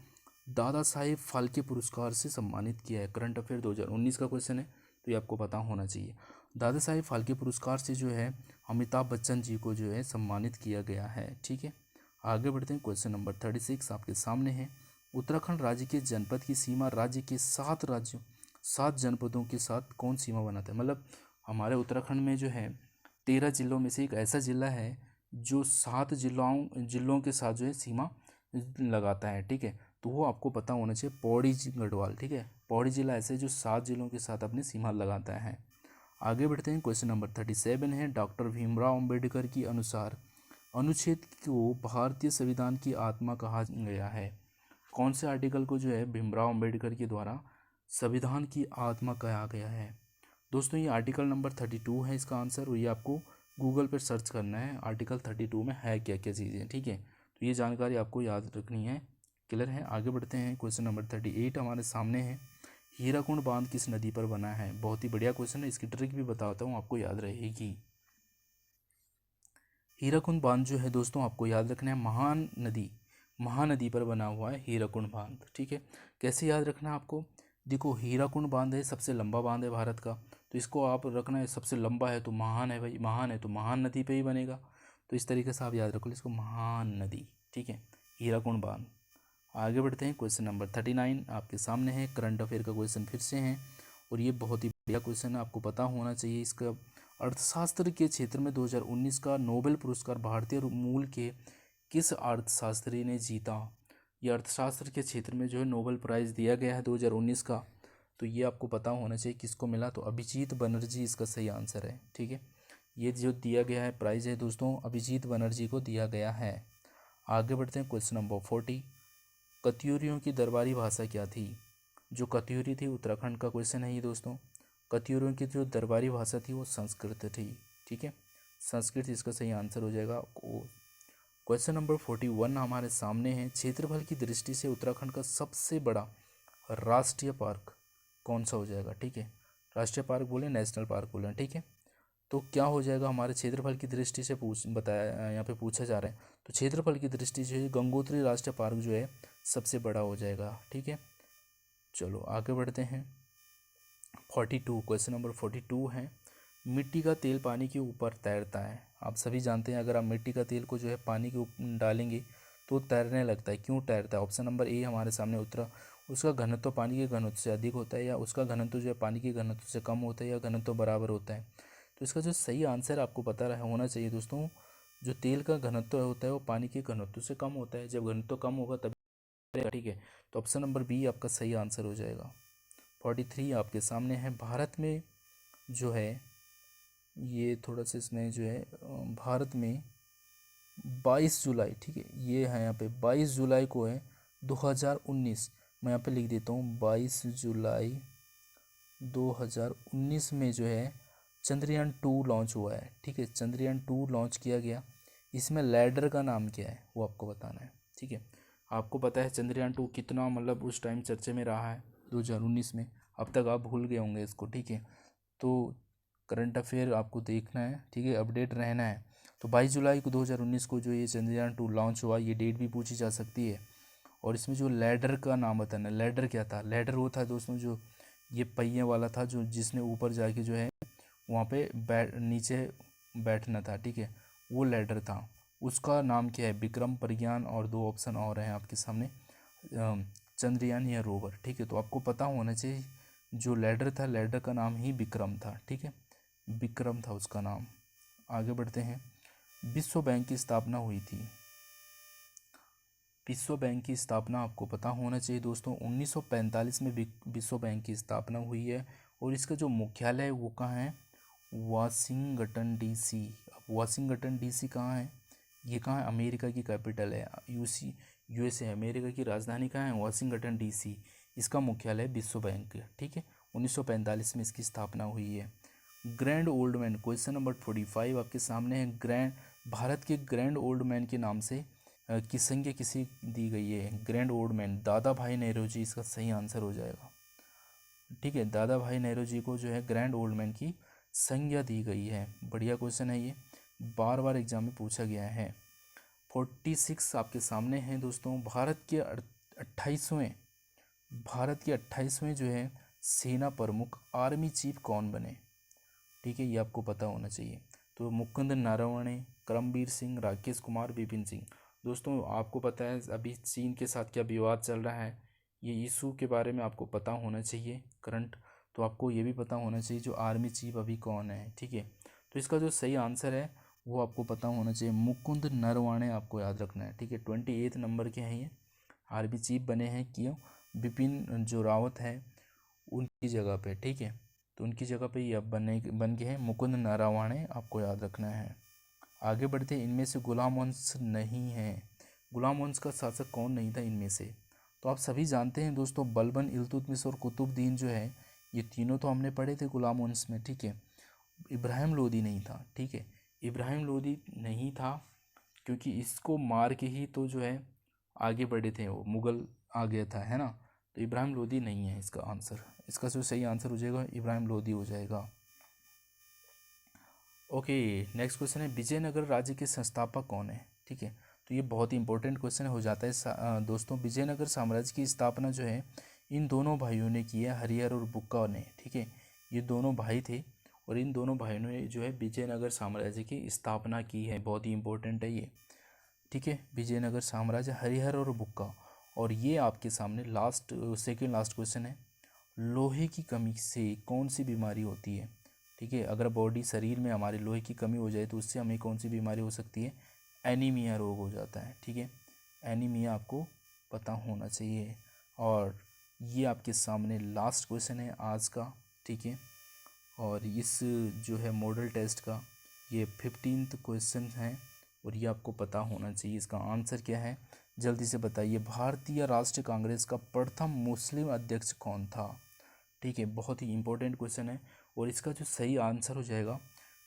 दादा साहेब फाल्के पुरस्कार से सम्मानित किया है? करंट अफेयर 2019 का क्वेश्चन है, तो ये आपको पता होना चाहिए। दादा साहेब फाल्के पुरस्कार से जो है अमिताभ बच्चन जी को जो है सम्मानित किया गया है। ठीक है, आगे बढ़ते हैं, क्वेश्चन नंबर 36 आपके सामने है। उत्तराखंड राज्य के जनपद की सीमा राज्य के 7 जनपदों के साथ कौन सीमा बनाता है? मतलब हमारे उत्तराखंड में जो है 13 जिलों में से एक ऐसा जिला है जो 7 जिलों के साथ जो है सीमा लगाता है। ठीक है, तो वो आपको पता होना चाहिए, पौड़ी गढ़वाल। ठीक है, पौड़ी जिला ऐसे जो 7 जिलों के साथ अपनी सीमा लगाता है। आगे बढ़ते हैं, क्वेश्चन नंबर 37 है। डॉक्टर भीमराव अंबेडकर के अनुसार अनुच्छेद को भारतीय संविधान की आत्मा कहा गया है? कौन से आर्टिकल को जो है भीमराव अंबेडकर के द्वारा संविधान की आत्मा कहा गया है? दोस्तों ये आर्टिकल नंबर 32 है इसका आंसर, और ये आपको गूगल पर सर्च करना है आर्टिकल 32 में है क्या क्या चीज़ें। ठीक है, तो ये जानकारी आपको याद रखनी है। क्लियर है, आगे बढ़ते हैं, क्वेश्चन नंबर 38 हमारे सामने है। हीराकुंड बांध किस नदी पर बना है? बहुत ही बढ़िया क्वेश्चन है, इसकी ट्रिक भी बताता हूँ, आपको याद रहेगी। हीराकुंड बांध जो है दोस्तों आपको याद रखना है, महानदी पर बना हुआ है हीराकुंड बांध। ठीक है, कैसे याद रखना है आपको? देखो हीराकुंड बांध है सबसे लंबा बांध है भारत का, तो इसको आप रखना है सबसे लंबा है तो महान है भाई, महान है तो महान नदी पे ही बनेगा। तो इस तरीके से आप याद रखो इसको, महान नदी। ठीक है, हीराकुंड बांध। आगे बढ़ते हैं, क्वेश्चन नंबर 39 आपके सामने है। करंट अफेयर का क्वेश्चन फिर से है, और ये बहुत ही बढ़िया क्वेश्चन है, आपको पता होना चाहिए इसका। अर्थशास्त्र के क्षेत्र में 2019 का नोबेल पुरस्कार भारतीय मूल के किस अर्थशास्त्री ने जीता? ये अर्थशास्त्र के क्षेत्र में जो है नोबेल प्राइज़ दिया गया है 2019 का, तो ये आपको पता होना चाहिए किसको मिला, तो अभिजीत बनर्जी इसका सही आंसर है। ठीक है, ये जो दिया गया है प्राइज़ है दोस्तों, अभिजीत बनर्जी को दिया गया है। आगे बढ़ते हैं, क्वेश्चन नंबर 40। कत्यूरियों की दरबारी भाषा क्या थी? जो कत्यूरी थी उत्तराखंड का क्वेश्चन है ये दोस्तों। कत्यूरियों की जो दरबारी भाषा थी वो संस्कृत थी। ठीक है, संस्कृत इसका सही आंसर हो जाएगा। क्वेश्चन नंबर 41 हमारे सामने है। क्षेत्रफल की दृष्टि से उत्तराखंड का सबसे बड़ा राष्ट्रीय पार्क कौन सा हो जाएगा? ठीक है, राष्ट्रीय पार्क बोले, नेशनल पार्क बोले। ठीक है, तो क्या हो जाएगा हमारे क्षेत्रफल की दृष्टि से बताया यहाँ पे पूछा जा रहा है, तो क्षेत्रफल की दृष्टि से गंगोत्री राष्ट्रीय पार्क जो है सबसे बड़ा हो जाएगा। ठीक है, चलो आगे बढ़ते हैं। 42 क्वेश्चन नंबर 42 है। मिट्टी का तेल पानी के ऊपर तैरता है। आप सभी जानते हैं अगर आप मिट्टी का तेल को जो है पानी के ऊपर डालेंगे तो तैरने लगता है। क्यों तैरता है? ऑप्शन नंबर ए हमारे सामने उत्तरा, उसका घनत्व पानी के घनत्व से अधिक होता है, या उसका घनत्व जो है पानी के घनत्व से कम होता है, या घनत्व बराबर होता है। तो इसका जो सही आंसर आपको पता होना चाहिए दोस्तों, जो तेल का घनत्व होता है वो पानी के घनत्व से कम होता है। जब घनत्व कम होगा तभी। ठीक है, तो ऑप्शन नंबर बी आपका सही आंसर हो जाएगा। 43 आपके सामने है। भारत में जो है ये थोड़ा सा इसमें जो है भारत में 22 जुलाई, ठीक है ये है यहाँ पे 22 जुलाई को है 2019, मैं यहाँ पे लिख देता हूँ 22 जुलाई 2019 में जो है चंद्रयान 2 लॉन्च हुआ है। ठीक है, चंद्रयान 2 लॉन्च किया गया। इसमें लैंडर का नाम क्या है वो आपको बताना है। ठीक है, आपको पता है चंद्रयान 2 कितना मतलब उस टाइम चर्चे में रहा है 2019 में, अब तक आप भूल गए होंगे इसको। ठीक है, तो करंट अफेयर आपको देखना है। ठीक है, अपडेट रहना है। तो 22 जुलाई को 2019 को जो ये चंद्रयान 2 लॉन्च हुआ, ये डेट भी पूछी जा सकती है। और इसमें जो लैडर का नाम बताना, लैडर क्या था? लैडर वो था दोस्तों जो ये पहिए वाला था, जो जिसमें ऊपर जाके जो है वहाँ पे नीचे बैठना था। ठीक है, वो लैडर था। उसका नाम क्या है? विक्रम, प्रज्ञान, और 2 ऑप्शन और हैं आपके सामने, चंद्रयान या रोवर। ठीक है, तो आपको पता होना चाहिए जो लैडर था, लैडर का नाम ही विक्रम था। ठीक है, विक्रम था उसका नाम। आगे बढ़ते हैं। विश्व बैंक की स्थापना हुई थी। विश्व बैंक की स्थापना आपको पता होना चाहिए दोस्तों, 1945 में विश्व बैंक की स्थापना हुई है। और इसका जो मुख्यालय है वो कहाँ है? Washington DC. अब वाशिंगटन डीसी कहाँ है ये कहाँ है? अमेरिका की कैपिटल है, यूएसए। अमेरिका की राजधानी कहाँ है? Washington DC. इसका मुख्यालय विश्व बैंक है। ठीक है, 1945 में इसकी स्थापना हुई है। Grand old man, question number 45 आपके सामने है। भारत के ग्रैंड ओल्ड मैन के नाम से की संज्ञा किसी दी गई है? ग्रैंड ओल्ड मैन दादा भाई नेहरू इसका सही आंसर हो जाएगा। ठीक है, दादा भाई नेहरू जी को जो है ग्रैंड ओल्ड मैन की संज्ञा दी गई है। बढ़िया क्वेश्चन है ये, बार बार एग्जाम में पूछा गया है। 46 आपके सामने हैं दोस्तों। भारत के 28वें जो है सेना प्रमुख आर्मी चीफ कौन बने? ठीक है, ये आपको पता होना चाहिए। तो मुकुंद नरवणे, करमबीर सिंह, राकेश कुमार, विपिन सिंह। दोस्तों आपको पता है अभी चीन के साथ क्या विवाद चल रहा है, ये इशू के बारे में आपको पता होना चाहिए करंट। तो आपको ये भी पता होना चाहिए जो आर्मी चीफ अभी कौन है। ठीक है, तो इसका जो सही आंसर है वो आपको पता होना चाहिए, मुकुंद नरवणे आपको याद रखना है। ठीक है, 28 नंबर के हैं ये, आर्मी चीफ बने हैं क्यों? बिपिन जो रावत है उनकी जगह पे। ठीक है, तो उनकी जगह पे ये अब बन गए हैं मुकुंद नरवणे, आपको याद रखना है। आगे बढ़ते हैं, इनमें से गुलाम वंश नहीं है। गुलाम वंश का शासक कौन नहीं था इनमें से? तो आप सभी जानते हैं दोस्तों, बलबन, इल्तुतमिश और कुतुबुद्दीन जो है, ये तीनों तो हमने पढ़े थे गुलाम वंश में। ठीक है, इब्राहिम लोदी नहीं था। ठीक है, इब्राहिम लोदी नहीं था क्योंकि इसको मार के ही तो जो है आगे बढ़े थे, वो मुगल आ गया था, है ना। तो इब्राहिम लोदी नहीं है इसका आंसर। इसका जो सही आंसर हो जाएगा इब्राहिम लोदी हो जाएगा। ओके, नेक्स्ट क्वेश्चन है, विजयनगर राज्य के संस्थापक कौन है? ठीक है, तो ये बहुत ही इंपॉर्टेंट क्वेश्चन हो जाता है दोस्तों। विजयनगर साम्राज्य की स्थापना जो है इन दोनों भाइयों ने की है, हरिहर और बुक्का ने। ठीक है, ये दोनों भाई थे और इन दोनों भाइयों ने जो है विजयनगर साम्राज्य की स्थापना की है। बहुत ही इंपॉर्टेंट है ये। ठीक है, विजयनगर साम्राज्य, हरिहर और बुक्का। और ये आपके सामने सेकेंड लास्ट क्वेश्चन है, लोहे की कमी से कौन सी बीमारी होती है? ठीक है, अगर शरीर में हमारे लोहे की कमी हो जाए तो उससे हमें कौन सी बीमारी हो सकती है? एनीमिया रोग हो जाता है। ठीक है, एनीमिया आपको पता होना चाहिए। और ये आपके सामने लास्ट क्वेश्चन है आज का। ठीक है, और इस जो है मॉडल टेस्ट का ये 15th क्वेश्चन है और ये आपको पता होना चाहिए। इसका आंसर क्या है जल्दी से बताइए। भारतीय राष्ट्रीय कांग्रेस का प्रथम मुस्लिम अध्यक्ष कौन था? ठीक है, बहुत ही इंपॉर्टेंट क्वेश्चन है और इसका जो सही आंसर हो जाएगा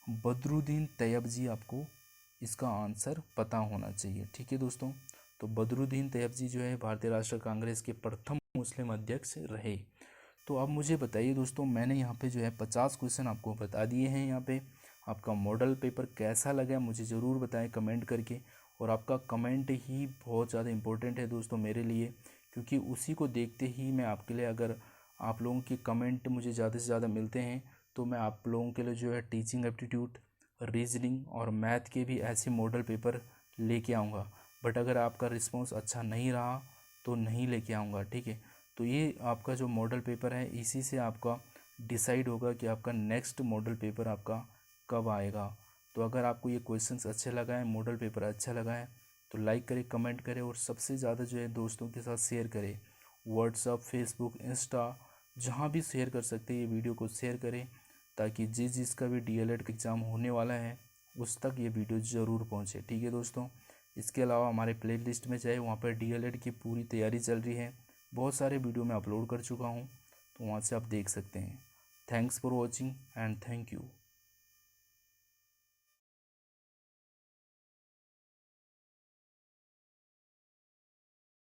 बदरुद्दीन तैयबजी। आपको इसका आंसर पता होना चाहिए। ठीक है दोस्तों, तो बदरुद्दीन तैयबजी जो है भारतीय राष्ट्रीय कांग्रेस के प्रथम मुस्लिम अध्यक्ष रहे। तो अब मुझे बताइए दोस्तों, मैंने यहाँ पे जो है 50 क्वेश्चन आपको बता दिए हैं। यहाँ पे आपका मॉडल पेपर कैसा लगा मुझे ज़रूर बताएं कमेंट करके। और आपका कमेंट ही बहुत ज़्यादा इम्पोर्टेंट है दोस्तों मेरे लिए, क्योंकि उसी को देखते ही मैं आपके लिए, अगर आप लोगों के कमेंट मुझे ज़्यादा से ज़्यादा मिलते हैं तो मैं आप लोगों के लिए जो है टीचिंग एप्टीट्यूड, रीजनिंग और मैथ के भी ऐसे मॉडल पेपर लेके आऊँगा। बट अगर आपका रिस्पॉन्स अच्छा नहीं रहा तो नहीं लेके आऊँगा। ठीक है, तो ये आपका जो मॉडल पेपर है इसी से आपका डिसाइड होगा कि आपका नेक्स्ट मॉडल पेपर आपका कब आएगा। तो अगर आपको ये क्वेश्चंस अच्छे लगा है, मॉडल पेपर अच्छा लगा है, तो लाइक करें, कमेंट करें और सबसे ज़्यादा जो है दोस्तों के साथ शेयर करें। व्हाट्सअप, फेसबुक, इंस्टा, जहाँ भी शेयर कर सकते हैं ये वीडियो को शेयर करें, ताकि जिसका भी DLED का एग्ज़ाम होने वाला है उस तक ये वीडियो ज़रूर पहुँचे। ठीक है दोस्तों, इसके अलावा हमारे प्लेलिस्ट में जाए, वहाँ पर DLED की पूरी तैयारी चल रही है, बहुत सारे वीडियो मैं अपलोड कर चुका हूँ, तो वहाँ से आप देख सकते हैं। Thanks for watching and thank you.